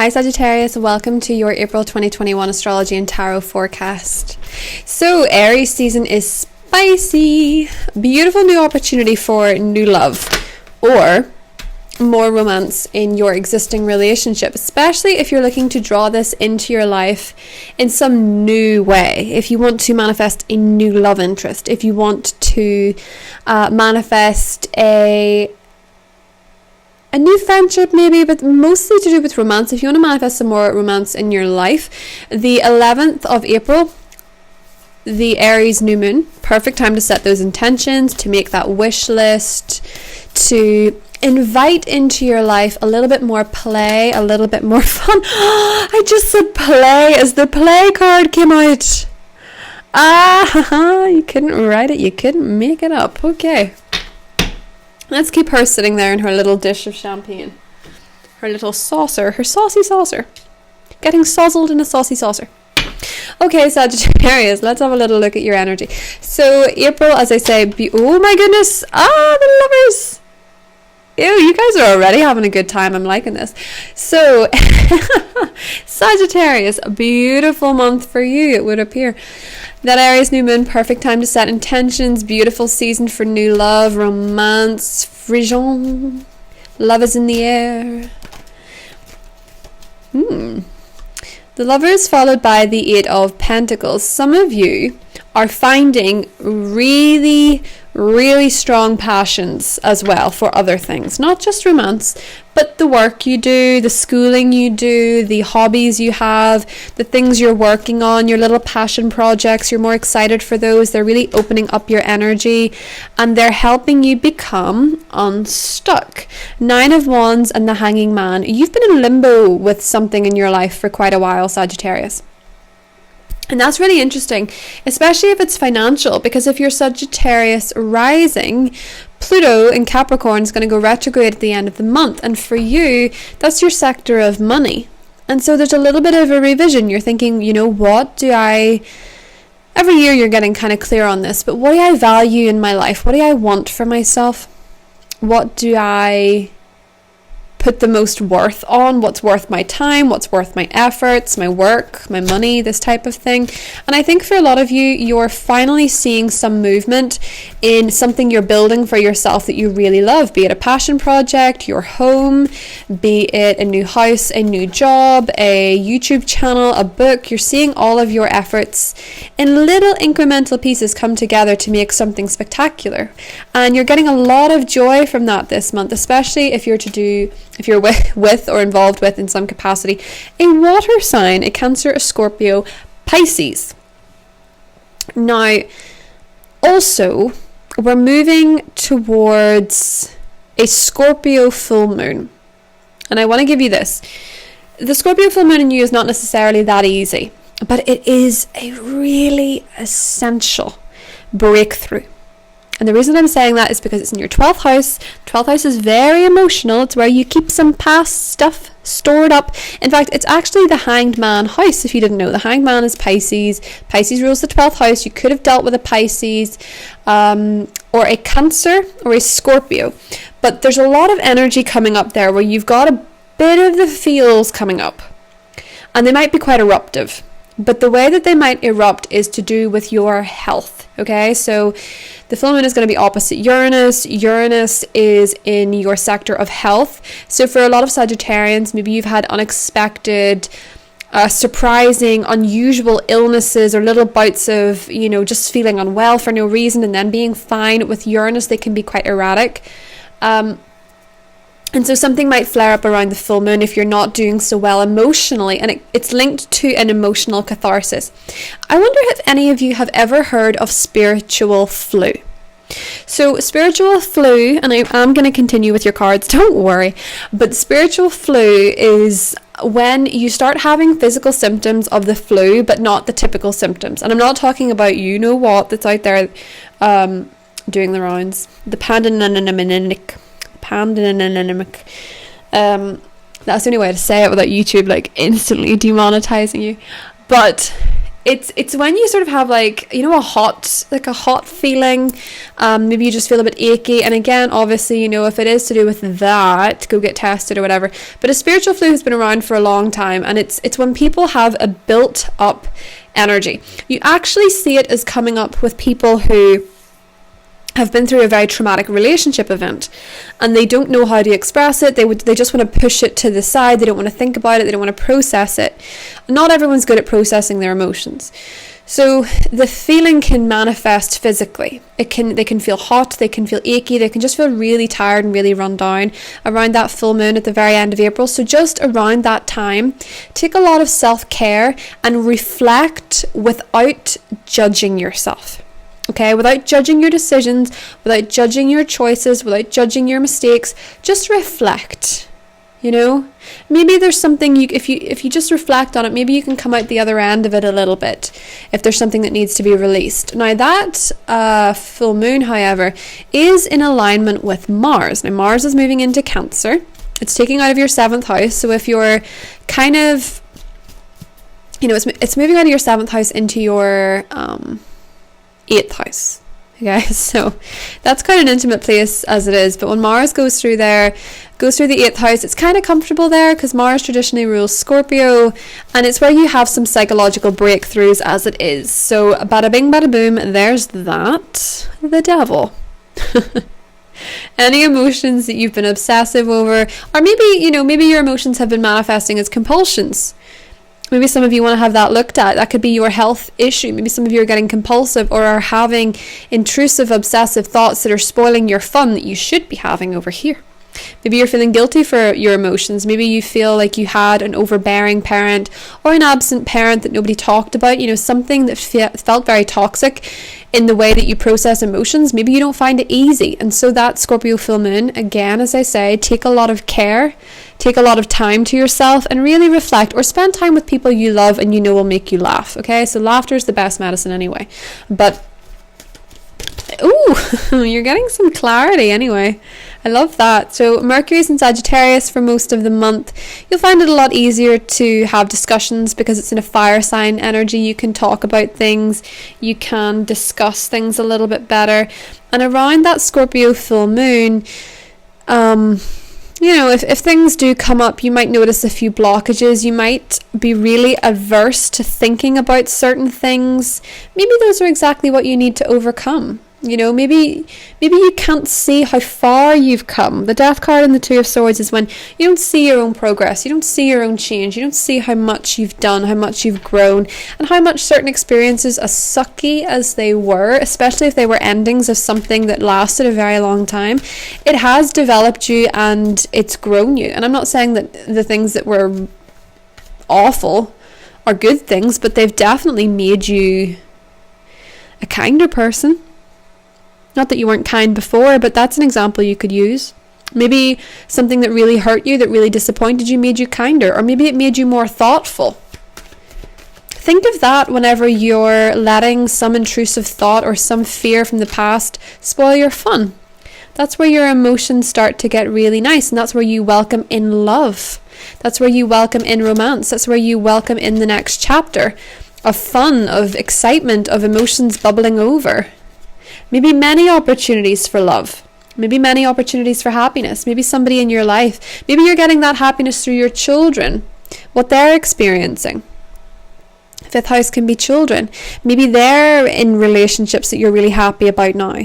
Hi Sagittarius, welcome to your April 2021 astrology and tarot forecast. So Aries season is spicy. Beautiful new opportunity for new love or more romance in your existing relationship, especially if you're looking to draw this into your life in some new way. If you want to manifest a new love interest, if you want to manifest a new friendship maybe, but mostly to do with romance. If you want to manifest some more romance in your life, the 11th of April, the Aries new moon, perfect time to set those intentions, to make that wish list, to invite into your life a little bit more play, a little bit more fun. I just said play as the play card came out. You couldn't write it, you couldn't make it up. Okay. Let's keep her sitting there in her little dish of champagne. Her little saucer, her saucy saucer. Getting sozzled in a saucy saucer. Okay, Sagittarius, let's have a little look at your energy. So, April, as I say, oh my goodness. The lovers. Ew, you guys are already having a good time. I'm liking this. So, Sagittarius, a beautiful month for you, it would appear. That Aries new moon, perfect time to set intentions, beautiful season for new love, romance, frisson, love is in the air. The Lovers followed by the Eight of Pentacles. Some of you are finding really strong passions as well for other things, not just romance, but the work you do, the schooling you do, the hobbies you have, the things you're working on, your little passion projects. You're more excited for those. They're really opening up your energy and they're helping you become unstuck. 9 of Wands and the Hanging Man. You've been in limbo with something in your life for quite a while, Sagittarius. And that's really interesting, especially if it's financial, because if you're Sagittarius rising, Pluto in Capricorn is going to go retrograde at the end of the month. And for you, that's your sector of money. And so there's a little bit of a revision. You're thinking, what do I... Every year you're getting kind of clear on this, but what do I value in my life? What do I want for myself? What do I put the most worth on? What's worth my time? What's worth my efforts, my work, my money, this type of thing. And I think for a lot of you, you're finally seeing some movement in something you're building for yourself that you really love, be it a passion project, your home, be it a new house, a new job, a YouTube channel, a book. You're seeing all of your efforts in little incremental pieces come together to make something spectacular. And you're getting a lot of joy from that this month, especially if you're with or involved with in some capacity a water sign, a Cancer, a Scorpio, Pisces. Now, also, we're moving towards a Scorpio full moon. And I want to give you this. The Scorpio full moon in you is not necessarily that easy, but it is a really essential breakthrough. And the reason I'm saying that is because it's in your 12th house. 12th house is very emotional. It's where you keep some past stuff stored up. In fact, it's actually the Hanged Man house, if you didn't know. The Hanged Man is Pisces. Pisces rules the 12th house. You could have dealt with a Pisces or a Cancer or a Scorpio. But there's a lot of energy coming up there where you've got a bit of the feels coming up. And they might be quite eruptive. But the way that they might erupt is to do with your health, okay? So the full moon is going to be opposite Uranus. Uranus is in your sector of health. So for a lot of Sagittarians, maybe you've had unexpected, surprising, unusual illnesses or little bouts of, just feeling unwell for no reason and then being fine. With Uranus, they can be quite erratic. And so something might flare up around the full moon if you're not doing so well emotionally, and it's linked to an emotional catharsis. I wonder if any of you have ever heard of spiritual flu. So spiritual flu, and I am going to continue with your cards, don't worry, but spiritual flu is when you start having physical symptoms of the flu, but not the typical symptoms. And I'm not talking about that's out there doing the rounds. The pandemic. That's the only way to say it without YouTube instantly demonetizing you. But it's when you sort of have like, you know, a hot feeling. Maybe you just feel a bit achy. And again, obviously, you know, if it is to do with that, go get tested or whatever. But a spiritual flu has been around for a long time, and it's when people have a built up energy. You actually see it as coming up with people who have been through a very traumatic relationship event, and they don't know how to express it. They just want to push it to the side. They don't want to think about it. They don't want to process it. Not everyone's good at processing their emotions. So the feeling can manifest physically. They can feel hot, they can feel achy, they can just feel really tired and really run down around that full moon at the very end of April. So just around that time, take a lot of self-care and reflect without judging yourself. Okay, without judging your decisions, without judging your choices, without judging your mistakes, just reflect. You know, maybe there's something if you just reflect on it, maybe you can come out the other end of it a little bit if there's something that needs to be released. Now that full moon, however, is in alignment with Mars. Now Mars is moving into Cancer. It's taking out of your 7th house. So if you're kind of, you know, it's moving out of your 7th house into your 8th house. Okay, so that's quite an intimate place as it is. But when Mars goes through the 8th house, it's kind of comfortable there because Mars traditionally rules Scorpio, and it's where you have some psychological breakthroughs as it is. So bada bing, bada boom, there's that. The devil. Any emotions that you've been obsessive over, or maybe your emotions have been manifesting as compulsions. Maybe some of you want to have that looked at. That could be your health issue. Maybe some of you are getting compulsive or are having intrusive, obsessive thoughts that are spoiling your fun that you should be having over here. Maybe you're feeling guilty for your emotions. Maybe you feel like you had an overbearing parent or an absent parent that nobody talked about. You know, something that felt very toxic in the way that you process emotions. Maybe you don't find it easy. And so that Scorpio full moon, again, as I say, take a lot of care. Take a lot of time to yourself and really reflect, or spend time with people you love and you know will make you laugh. Okay, so laughter is the best medicine anyway. But ooh, you're getting some clarity anyway. I love that. So Mercury's in Sagittarius for most of the month. You'll find it a lot easier to have discussions because it's in a fire sign energy. You can talk about things, you can discuss things a little bit better. And around that Scorpio full moon, you know, if things do come up, you might notice a few blockages. You might be really averse to thinking about certain things. Maybe those are exactly what you need to overcome. You know, maybe you can't see how far you've come. The Death card and the Two of Swords is when you don't see your own progress, you don't see your own change, you don't see how much you've done, how much you've grown, and how much certain experiences, as sucky as they were, especially if they were endings of something that lasted a very long time, it has developed you and it's grown you. And I'm not saying that the things that were awful are good things, but they've definitely made you a kinder person. Not that you weren't kind before, but that's an example you could use. Maybe something that really hurt you, that really disappointed you, made you kinder, or maybe it made you more thoughtful. Think of that whenever you're letting some intrusive thought or some fear from the past spoil your fun. That's where your emotions start to get really nice, and that's where you welcome in love. That's where you welcome in romance. That's where you welcome in the next chapter of fun, of excitement, of emotions bubbling over. Maybe many opportunities for love. Maybe many opportunities for happiness. Maybe somebody in your life. Maybe you're getting that happiness through your children, what they're experiencing. 5th house can be children. Maybe they're in relationships that you're really happy about now.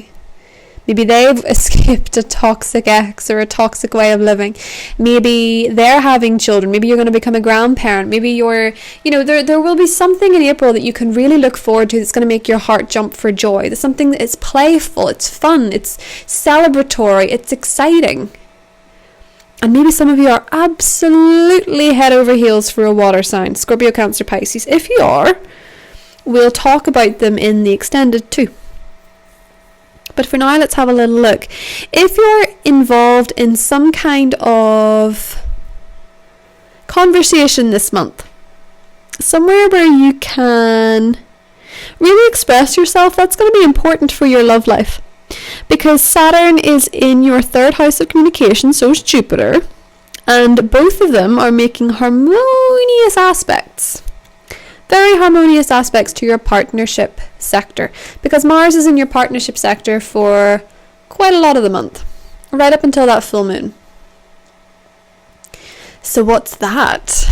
Maybe they've escaped a toxic ex or a toxic way of living. Maybe they're having children. Maybe you're going to become a grandparent. Maybe there will be something in April that you can really look forward to that's going to make your heart jump for joy. There's something that is playful, it's fun, it's celebratory, it's exciting. And maybe some of you are absolutely head over heels for a water sign, Scorpio, Cancer, Pisces. If you are, we'll talk about them in the extended too. But for now, let's have a little look. If you're involved in some kind of conversation this month, somewhere where you can really express yourself, that's going to be important for your love life. Because Saturn is in your 3rd house of communication, so is Jupiter. And both of them are making harmonious aspects Very harmonious aspects to your partnership sector, because Mars is in your partnership sector for quite a lot of the month, right up until that full moon. So what's that?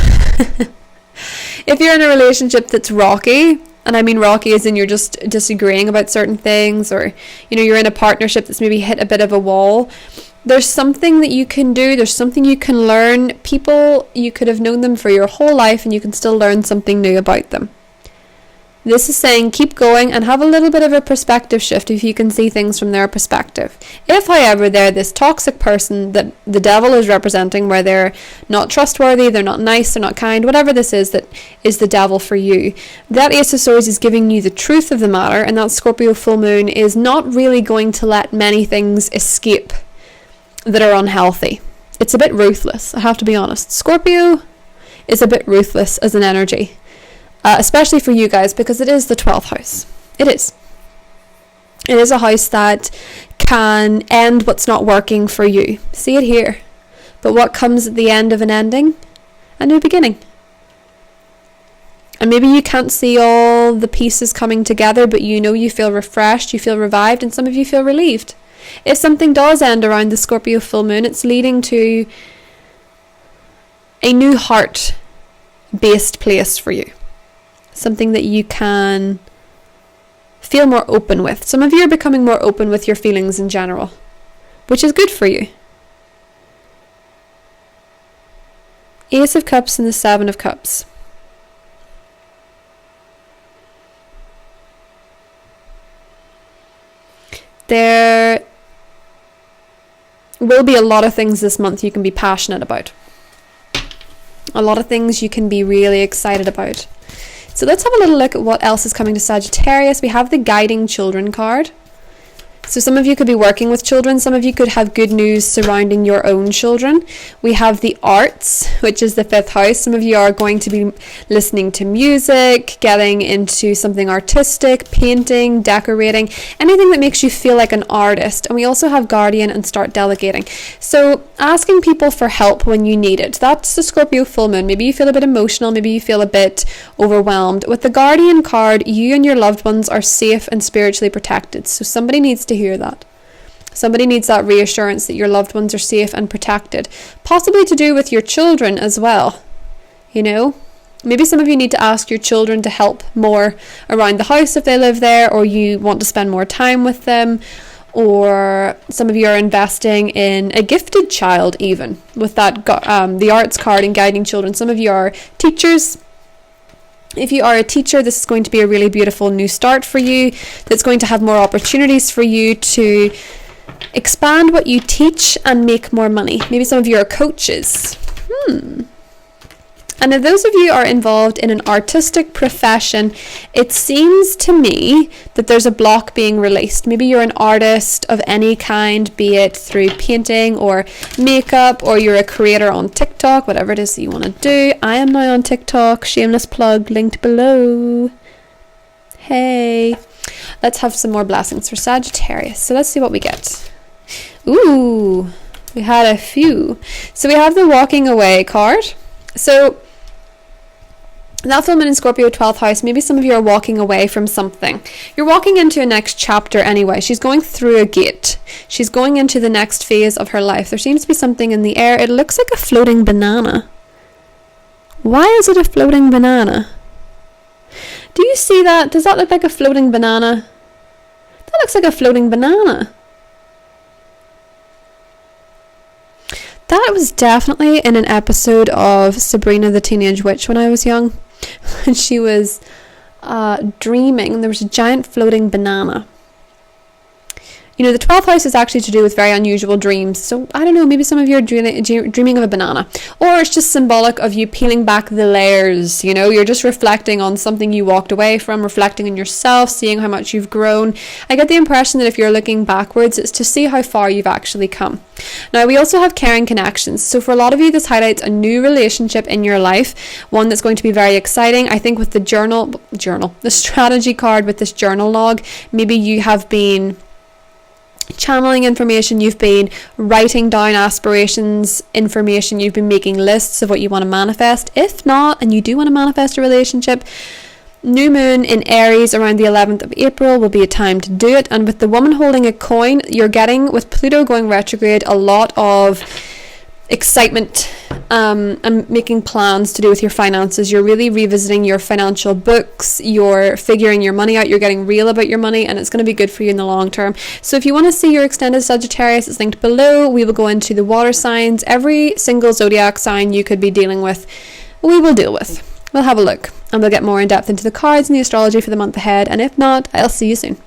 If you're in a relationship that's rocky, and I mean rocky as in you're just disagreeing about certain things, or you're in a partnership that's maybe hit a bit of a wall, there's something that you can do, there's something you can learn. People, you could have known them for your whole life and you can still learn something new about them. This is saying keep going and have a little bit of a perspective shift if you can see things from their perspective. If, however, they're this toxic person that the devil is representing, where they're not trustworthy, they're not nice, they're not kind, whatever this is that is the devil for you, that Ace of Swords is giving you the truth of the matter, and that Scorpio full moon is not really going to let many things escape that are unhealthy. It's a bit ruthless, I have to be honest. Scorpio is a bit ruthless as an energy. Especially for you guys, because it is the 12th house. It is. It is a house that can end what's not working for you. See it here. But what comes at the end of an ending? A new beginning. And maybe you can't see all the pieces coming together, but you feel refreshed, you feel revived, and some of you feel relieved. If something does end around the Scorpio full moon, it's leading to a new heart-based place for you. Something that you can feel more open with. Some of you are becoming more open with your feelings in general, which is good for you. Ace of Cups and the Seven of Cups. There will be a lot of things this month you can be passionate about. A lot of things you can be really excited about. So let's have a little look at what else is coming to Sagittarius. We have the Guiding Children card. So some of you could be working with children. Some of you could have good news surrounding your own children. We have the Arts, which is the 5th house. Some of you are going to be listening to music, getting into something artistic, painting, decorating, anything that makes you feel like an artist. And we also have Guardian and Start Delegating. So asking people for help when you need it. That's the Scorpio full moon. Maybe you feel a bit emotional. Maybe you feel a bit overwhelmed. With the Guardian card, you and your loved ones are safe and spiritually protected. So somebody needs to hear that. Somebody needs that reassurance that your loved ones are safe and protected. Possibly to do with your children as well. Maybe some of you need to ask your children to help more around the house if they live there, or you want to spend more time with them, or some of you are investing in a gifted child even with that the Arts card and Guiding Children. Some of you are teachers. If you are a teacher, this is going to be a really beautiful new start for you, that's going to have more opportunities for you to expand what you teach and make more money. Maybe some of you are coaches. And if those of you are involved in an artistic profession, it seems to me that there's a block being released. Maybe you're an artist of any kind, be it through painting or makeup, or you're a creator on TikTok, whatever it is that you want to do. I am now on TikTok, shameless plug, linked below. Hey, let's have some more blessings for Sagittarius. So let's see what we get. Ooh, we had a few. So we have the Walking Away card. So that full moon in Scorpio 12th house, maybe some of you are walking away from something. You're walking into a next chapter anyway. She's going through a gate. She's going into the next phase of her life. There seems to be something in the air. It looks like a floating banana. Why is it a floating banana? Do you see that? Does that look like a floating banana? That looks like a floating banana. That was definitely in an episode of Sabrina the Teenage Witch when I was young. And she was dreaming, and there was a giant floating banana. The 12th house is actually to do with very unusual dreams. So, I don't know, maybe some of you are dreaming of a banana. Or it's just symbolic of you peeling back the layers, You're just reflecting on something you walked away from, reflecting on yourself, seeing how much you've grown. I get the impression that if you're looking backwards, it's to see how far you've actually come. Now, we also have caring connections. So, for a lot of you, this highlights a new relationship in your life, one that's going to be very exciting. I think with the the strategy card with this journal log, maybe you have been channeling information, you've been writing down aspirations, information, you've been making lists of what you want to manifest. If not, and you do want to manifest a relationship, new moon in Aries around the 11th of April will be a time to do it. And with the woman holding a coin, you're getting, with Pluto going retrograde, a lot of excitement and making plans to do with your finances. You're really revisiting your financial books, you're figuring your money out, you're getting real about your money, and it's going to be good for you in the long term. So if you want to see your extended Sagittarius, it's linked below. We will go into the water signs. Every single zodiac sign you could be dealing with, we will deal with. We'll have a look, and we'll get more in depth into the cards and the astrology for the month ahead. And if not, I'll see you soon.